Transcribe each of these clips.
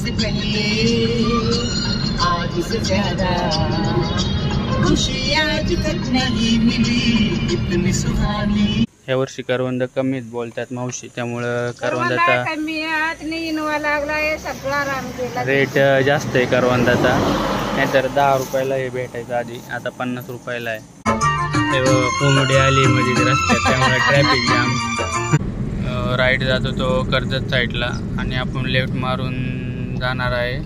से पहले आज से ज्यादा खुशी आज तक नहीं मिली इतनी सुहानी। या वर्षी करवंद कमीच बोलतात मावशी, त्यामुळं करवंदाचा रेट जास्त आहे करवंदाचा, नाहीतर 10 रुपयाला हे भेटायचं आधी, आता 50 रुपयाला आहे। कोंबडी आली मध्ये रस्त्यात, त्यामुळे ट्रॅफिक जाम। राईट जातो तो कर्जत साईडला आणि आपण लेफ्ट मारून जाणार आहे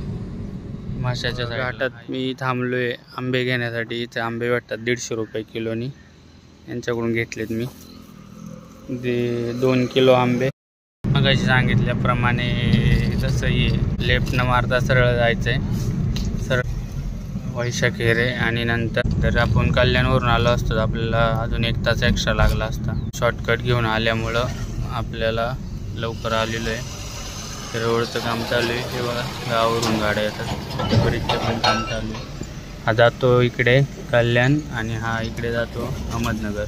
माशाच्या घाटात। मी थांबलोय आंबे घेण्यासाठी, इथे आंबे वाटतात 150 रुपये किलोनी, यांच्याकडून घेतलेत मी 2 किलो आंबे। मगाशी सांगितल्याप्रमाणे तसंही लेफ्ट न मारता सरळ जायचं आहे, सरळ वैशाखेरे, आणि नंतर तर आपण कल्याणवरून आलो असतो आपल्याला अजून 1 तास एक्स्ट्रा लागला असता। शॉर्टकट घेऊन आल्यामुळं आपल्याला लवकर आलेलो आहे। तर रोडचं काम चालू आहे, हे बघा गावावरून गाड्या येतात, ब्रिजचं पण काम चालू आहे। हा जातो इकडे कल्याण आणि हा इकडे जातो अहमदनगर।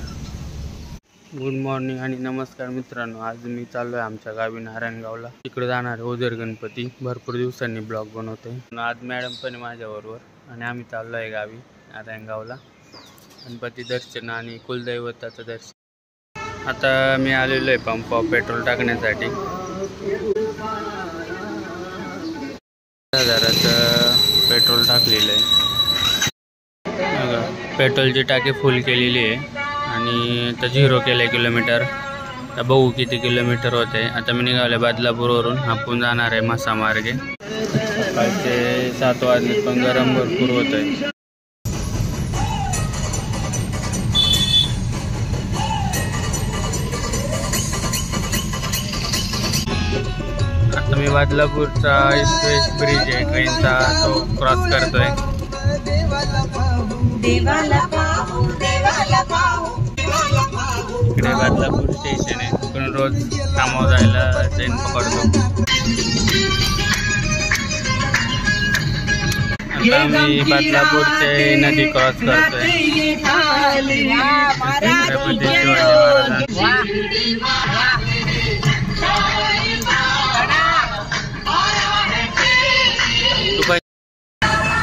गुड मॉर्निंग आणि नमस्कार मित्रांनो, आज मी चाललो आहे आमच्या गावी नारायणगावला, तिकडे जाणार आहे ओझर गणपती। भरपूर दिवसांनी ब्लॉग बनवतोय, आज मॅडम पण माझ्याबरोबर आणि आम्ही चाललो आहे गावी नारायणगावला गणपती दर्शन आणि कुलदैवताचं दर्शन। आता मी आलेलो आहे पंपावर पेट्रोल टाकण्यासाठी, 1000चं पेट्रोल टाकलेलं आहे बघा। पेट्रोलची टाकी फुल केलेली आहे आणि तर 0 केलं आहे किलोमीटर। तर बघू किती किलोमीटर होते। आता मी निघालो बदलापूरवरून, आपण जाणार आहे मासा मार्गे। सकाळचे 7 वाजले पण गरम भरपूर होत आहे। आता मी बदलापूरचा एक्सप्रेस ब्रिज आहे ट्रेनचा, तो क्रॉस करतोय। इकडे बदलापूर स्टेशन आहे, पण रोज कामावर जायला ट्रेन पकडतो। आता मी बदलापूरचे नदी क्रॉस करतोय। Chhatrapati Shivaji Maharaj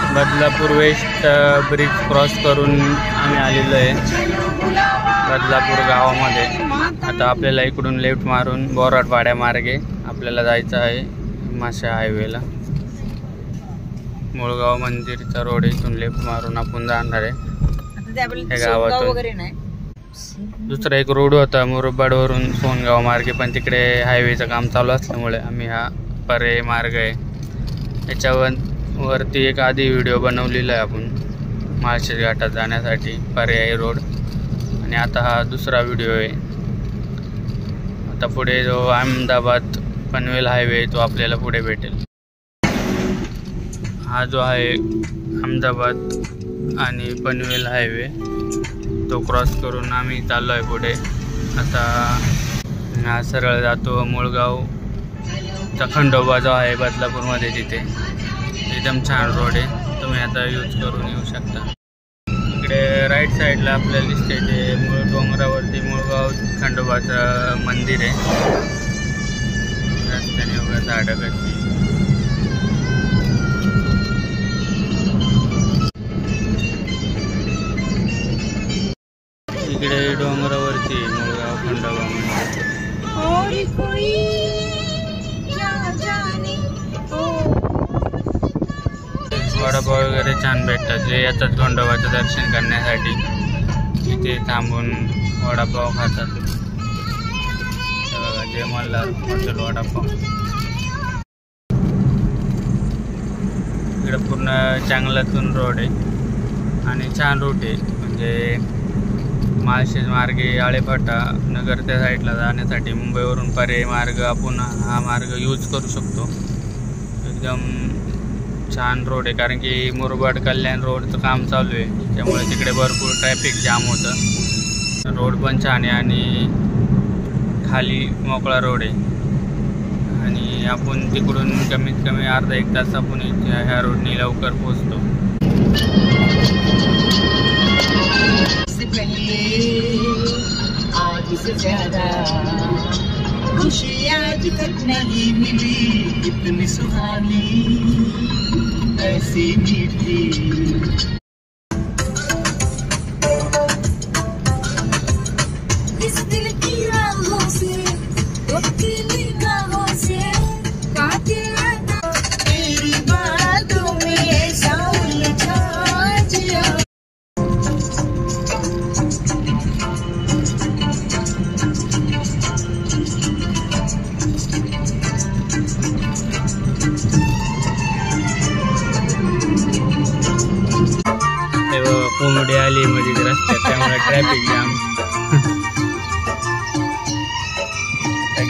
Badlapur west bridge cross करून आम्ही आलेलो आहे बदलापूर गावामध्ये। आता आपल्याला इकडून लेफ्ट मारून बोराटवाड्या मार्गे आपल्याला जायचं आहे माशा हायवेला। मुळगाव मंदिरचा रोड, इथून लेफ्ट मारून आपण जाणार आहे गावातून। दुसरा एक रोड होता मुरबाडवरून सोनगाव मार्गे, पण तिकडे हायवेचं काम चालू असल्यामुळे आम्ही हा पर्यायी मार्ग आहे। याच्यावरती एक आधी व्हिडिओ बनवलेला आहे आपण माळशेज घाटात जाण्यासाठी पर्यायी रोड, आणि आता हा दुसरा व्हिडिओ आहे। आता पुढे जो अहमदाबाद पनवेल हायवे तो आपल्याला पुढे भेटेल। हा जो आहे अहमदाबाद आणि पनवेल हायवे, तो क्रॉस करून आम्ही चाललो आहे पुढे। आता हा सरळ जातो मुळगावचा खंडोबा जो आहे बदलापूरमध्ये, तिथे एकदम छान रोड आहे, तुम्ही आता यूज करून येऊ शकता। इकडे राईट साईडला आपल्याला दिसते ते मूळ डोंगरावरती मुळगाव खंडोबाचं मंदिर आहे। रस्त्याने वगैरे झाडं कशी, इकडे डोंगरावरती मुळगाव खंडोबा मंदिर। वडापाव वगैरे छान भेटतात, जे येतात खंडोबाचं दर्शन करण्यासाठी इथे थांबून वडापाव खातात। बघा जय मल्हार हॉटेल वडापाव। इकडे पूर्ण चांगलातून रोड आहे आणि छान रूट आहे, म्हणजे माळशेज मार्गे आळेफाटा नगर त्या साईडला जाण्यासाठी मुंबईवरून पर्यायी मार्ग आपण हा मार्ग यूज करू शकतो। एकदम छान रोड आहे, कारण की मुरबाड कल्याण रोडचं काम चालू आहे, त्यामुळे तिकडे भरपूर ट्रॅफिक जाम होतं। रोड पण छान आहे आणि खाली मोकळा रोड आहे, आणि आपण तिकडून कमीत कमी अर्धा 1 तास आपण ह्या रोडनी लवकर पोहोचतो। खुशी आज तक नहीं मिली इतनी सुहानी। सी मीठी इस दिल की राहों से रोकती निगाहों से कातिल तेरी बातों में ऐसा उलझा जिया कोंबडी आली मध्ये रस्त्यात त्यामुळे ट्रॅफिक जाम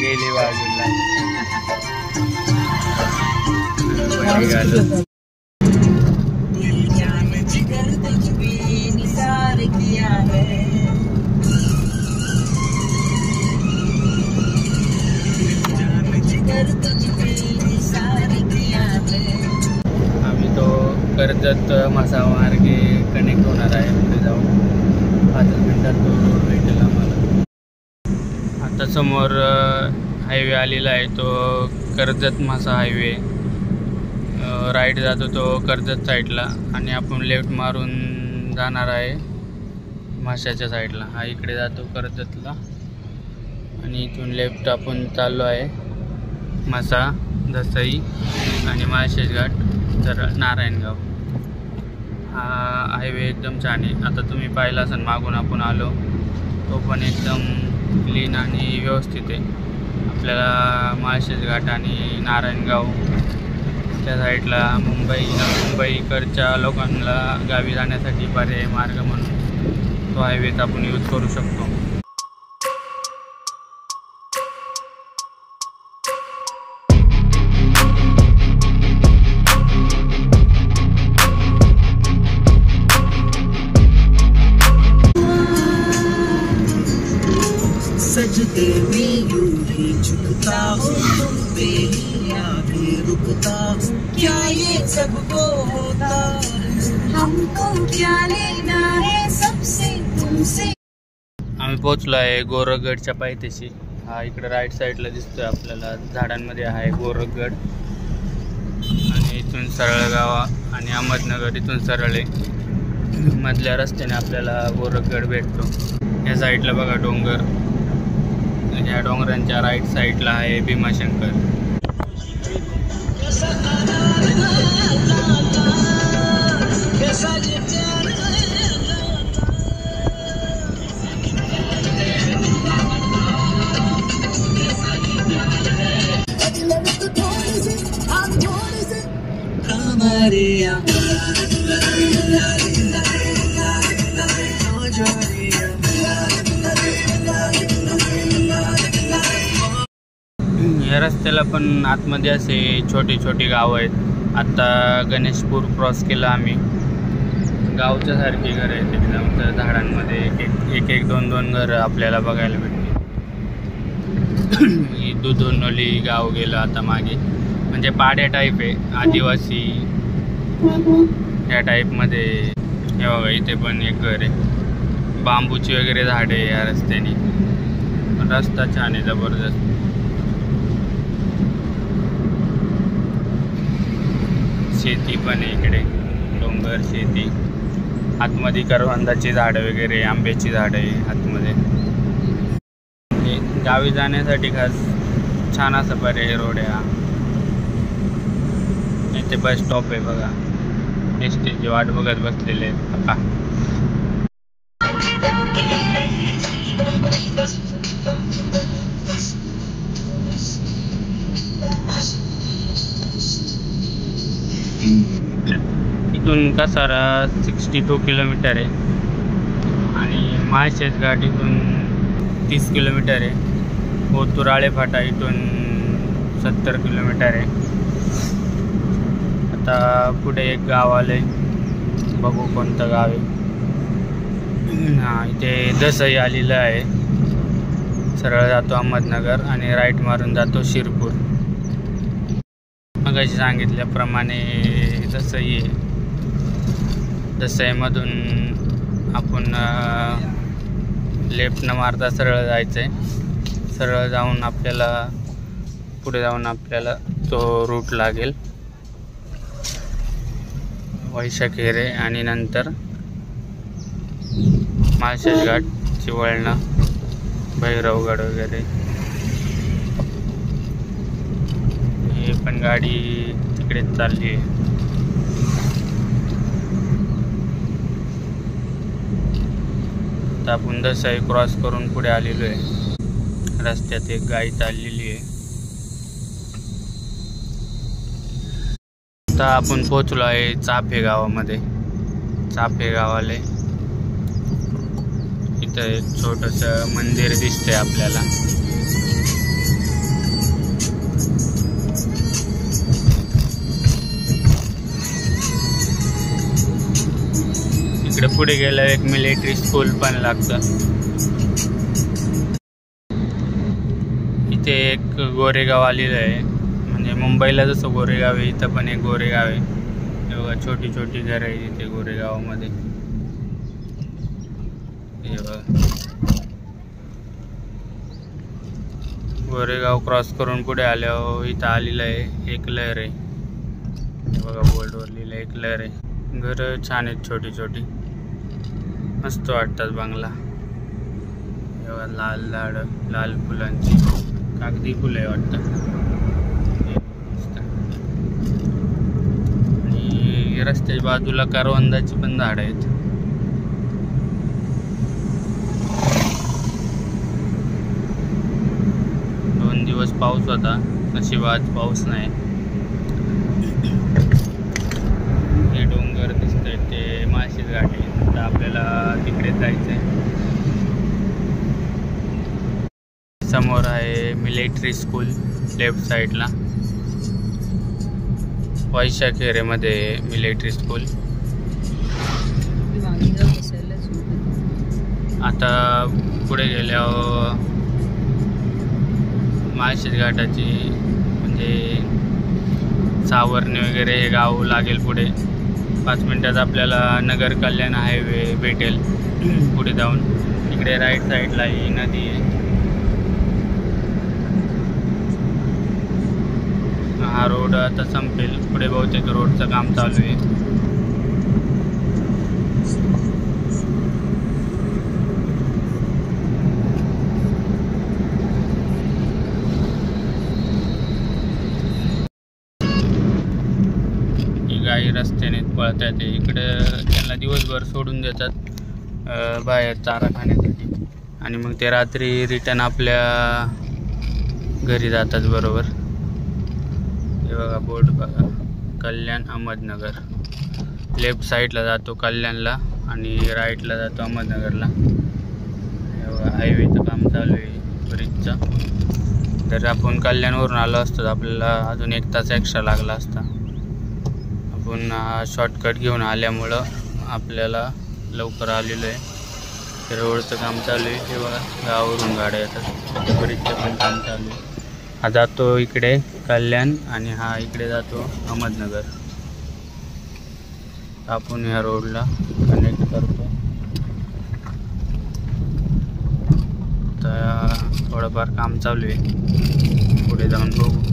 गेली बाजूला जिगर तुझ पे निसार किया है जिगर तुझ पे निसार किया है आम्ही तो कर्जत मासा मार्गे कनेक्ट होणार आहे पुढे जाऊन 5 मिनिटात तो रोड भेटेल आम्हाला. आता समोर हायवे आलेला आहे तो कर्जत मासा हायवे. राईट जातो तो कर्जत साईडला आणि आपण लेफ्ट मारून जाणार आहे माशाच्या साईडला. हा इकडे जातो कर्जतला आणि इथून लेफ्ट आपण चाललो आहे मासा दसई आणि माळशेज घाट तर नारायणगाव. हा हायवे एकदम छान आहे. आता तुम्ही पाहिला असाल मागून आपण आलो तो पण एकदम क्लीन आणि व्यवस्थित आहे. आपल्याला माळशेज घाट आणि नारायणगाव त्या साईडला मुंबईकडच्या लोकांना गावी जाण्यासाठी पर्याय मार्ग म्हणून तो हायवेत आपण यूज करू शकतो. सजते में यूं ही झुकता हूँ तुम पे ही आगे रुकता हूँ क्या ये सबको होता हमको क्या लेना है सबसे तुमसे. आम्ही पोचलो आहे गोरखगडच्या पायथ्याशी. हा इकडे राईट साईडला दिसतोय आपल्याला झाडांमध्ये आहे गोरखगड आणि इथून सरळ गावा आणि अहमदनगर इथून सरळ आहे. मधल्या रस्त्याने आपल्याला गोरखगड भेटतो. या साईडला बघा डोंगर. या डोंगरांच्या राईट साईडला आहे भीमाशंकर. या रस्त्याला पण आतमध्ये असे छोटी छोटी गावं आहेत. आता गणेशपूर क्रॉस केला आम्ही. गावच्या सारखी घरं आहेत एकदम. तर झाडांमध्ये एक दोन घरं आपल्याला बघायला भेटते. दुधोनोली गाव गेलं आता मागे. म्हणजे पाड्या टाईप आहे आदिवासी या टाईपमध्ये. हे बघा इथे पण एक घर आहे. बांबूची वगैरे झाडे आहे या रस्त्याने. रस्ता छान आहे जबरदस्त. शेती पण आहे इकडे. डोंगर शेती. आतमध्ये करवंदाची झाडं वगैरे आंब्याची झाडं आहे आतमध्ये. गावी जाण्यासाठी खास छान असा पर्याय रोड आहे हा. इथे बस स्टॉप आहे बघा. एस टीची वाट बघत बसलेले आहेत आता. इथून कसारा 62 किलोमीटर आहे आणि माळशेज घाट इथून 30 किलोमीटर आहे. ओतूर आळेफाटा इथून 70 किलोमीटर आहे. आता पुढे एक गाव आले बघू कोणतं गाव आहे. हां इथे दसई आलेलं आहे. सरळ जातो अहमदनगर आणि राईट मारून जातो शिरपूर. मगाशी सांगितल्याप्रमाणे दसई आहे. दसईमधून आपण लेफ्ट न मारता सरळ जायचं आहे. सरळ जाऊन आपल्याला पुढे जाऊन आपल्याला तो रूट लागेल. वैशाखेरे आणि नंतर माळशेज घाटची वळणं, भैरवगड वगैरे. ही पण गाडी तिकडेच चालली आहे. आता आपण दसाई क्रॉस करून पुढे आलेलो आहे. रस्त्यात एक गाई चाललेली आहे. आता आपण पोहोचलो आहे चाफे गावामध्ये. चाफे गावाले इथं एक छोटस मंदिर दिसतंय आपल्याला. इकडे पुढे गेल्यावर एक मिलिटरी स्कूल पण लागतं. इथे एक गोरेगाव आलेलं आहे. म्हणजे मुंबईला जसं गोरेगाव आहे इथं पण एक गोरेगाव आहे. हे बघा छोटी छोटी घरं आहे इथे गोरेगावमध्ये. हे बघा गोरेगाव क्रॉस करून पुढे आल्यावर इथं आलेलं आहे एकलहर आहे. हे बघा बोर्डवर लिहिलं एकलहर आहे. घरं छान आहेत छोटी छोटी, मस्त वाटतात बंगला. हे बघा लाल झाडं, लाल फुलांची, कागदी फुलं आहे वाटतं. आणि रस्त्याच्या बाजूला करवंदाची पण झाडं आहेत. दोन दिवस पाऊस होता, नशिबात पाऊस नाही. हे डोंगर दिसत आहेत ते माळशेज घाट आहे. तर आपल्याला तिकडे जायचं आहे. समोर आहे मिलिटरी स्कूल लेफ्ट साईडला. वैशाखेरेमध्ये मिलिटरी स्कूल. आता पुढे गेल्यावर माळशेज घाटाची म्हणजे सावर्णे वगैरे हे गाव लागेल. पुढे 5 मिनिटात आपल्याला नगर कल्याण हायवे भेटेल. पुढे जाऊन इकडे राईट साईडला ही नदी आहे. हा रोड आता संपेल. पुढे बहुतेक रोडचं काम चालू आहे. ही गाई रस्त्याने पळतात. इकडं त्यांना दिवसभर सोडून देतात बाहेर चारा खाण्यासाठी आणि मग ते रात्री रिटर्न आपल्या घरी जातात बरोबर. हे बघा बोर्ड बघा, कल्याण अहमदनगर. लेफ्ट साईडला जातो कल्याणला आणि राईटला जातो अहमदनगरला. हे बघा हायवेचं काम चालू आहे ब्रिजचं. तर आपण कल्याणवरून आलो असतो तर आपल्याला अजून 1 तास एक्स्ट्रा लागला असता. आपण शॉर्टकट घेऊन आल्यामुळं आपल्याला लवकर आलेलो आहे. तर रोडचं काम चालू आहे. हे बघा गावावरून गाड्या येतात. ब्रिजचं पण काम चालू आहे. हा जातो इकडे कल्याण आणि हा इकडे जातो अहमदनगर. आपण ह्या रोडला कनेक्ट करतो. तर थोडंफार काम चालू आहे. पुढे जाऊन बघू.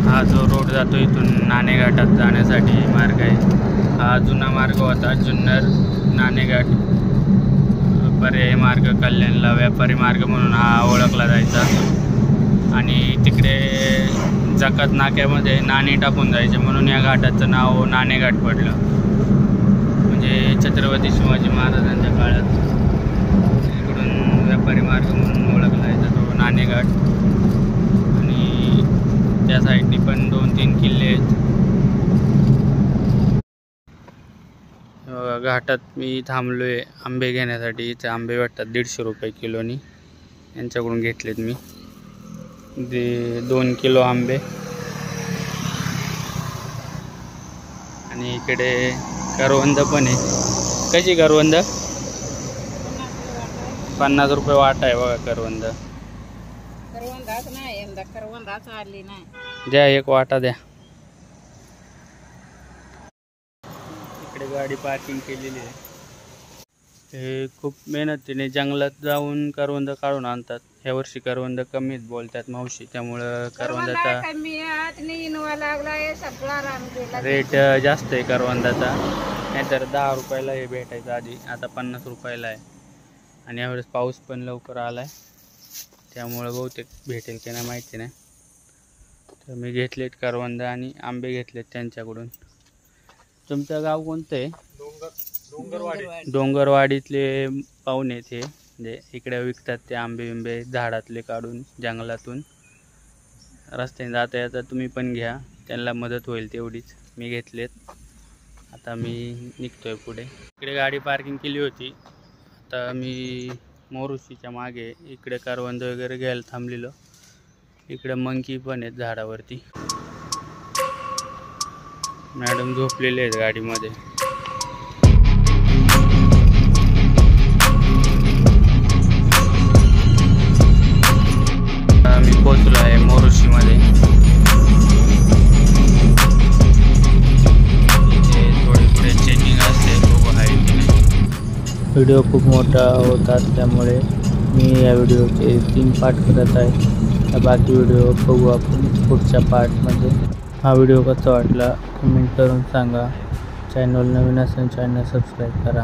हा जो रोड जातो इथून नाणेघाटात जाण्यासाठी मार्ग आहे. हा जुना मार्ग होता. जुन्नर नाणेघाट पर्यायी मार्ग कल्याणला व्यापारी मार्ग म्हणून हा ओळखला जायचा. आणि तिकडे जकात नाक्यामध्ये नाणे टाकून जायचे म्हणून या घाटाचं नाव नाणेघाट पडलं. म्हणजे छत्रपती शिवाजी महाराजांच्या काळात इकडून व्यापारी मार्ग म्हणून ओळखला जायचा तो नाणेघाट. आणि त्या साईडनी पण 2-3 किल्ले आहेत. घाटात मी थांबलो आहे आंबे घेण्यासाठी. इथे आंबे वाटतात 150 रुपये किलोनी. यांच्याकडून घेतलेत मी 2 किलो आंबे. आणि इकडे करवंद पण आहे. कशी करवंद? 50 रुपये वाटा आहे बघा करवंद. द्या 1 वाटा द्या. इकडे गाडी पार्किंग केलेली आहे. हे खूप मेहनतीने जंगलात जाऊन करवंद काढून आणतात. ह्या वर्षी करवंद कमीच बोलतात मावशी, त्यामुळं करवंदाचा रेट जास्त आहे करवंदाचा. नाहीतर 10 रुपयाला हे भेटायचं आधी, आता 50 रुपयाला आहे. आणि यावेळेस पाऊस पण लवकर आला आहे, त्यामुळं बहुतेक भेटेल की नाही माहिती नाही. तर मी घेतलेत करवंद आणि आंबे घेतलेत त्यांच्याकडून. तुमचं गाव कोणतं आहे? डोंगरवाडीतले पाहुणे ते म्हणजे इकडे विकतात ते आंबे बिंबे झाडातले काढून जंगलातून. रस्त्याने जाता येता तुम्ही पण घ्या, त्यांना मदत होईल तेवढीच. मी घेतलेत. आता मी निघतोय पुढे. इकडे गाडी पार्किंग केली होती. आता मी मोरुशीच्या मागे इकडे करवंद वगैरे घ्यायला थांबलेलो. इकडे मंकी पण आहेत झाडावरती. मॅडम झोपलेले आहेत गाडीमध्ये. मी पोचलो आहे मोरुशीमध्ये. इथे थोडी पुढे चेकिंग असते, बघू आहे की नाही. व्हिडिओ खूप मोठा होतात, त्यामुळे मी या व्हिडिओचे 3 पार्ट करत आहे. बाकी व्हिडिओ बघू आपण पुढच्या पार्टमध्ये. हा व्हिडिओ कसा वाटला कमेंट करून सांगा. चॅनल नवीन असेल चॅनल सबस्क्राईब करा.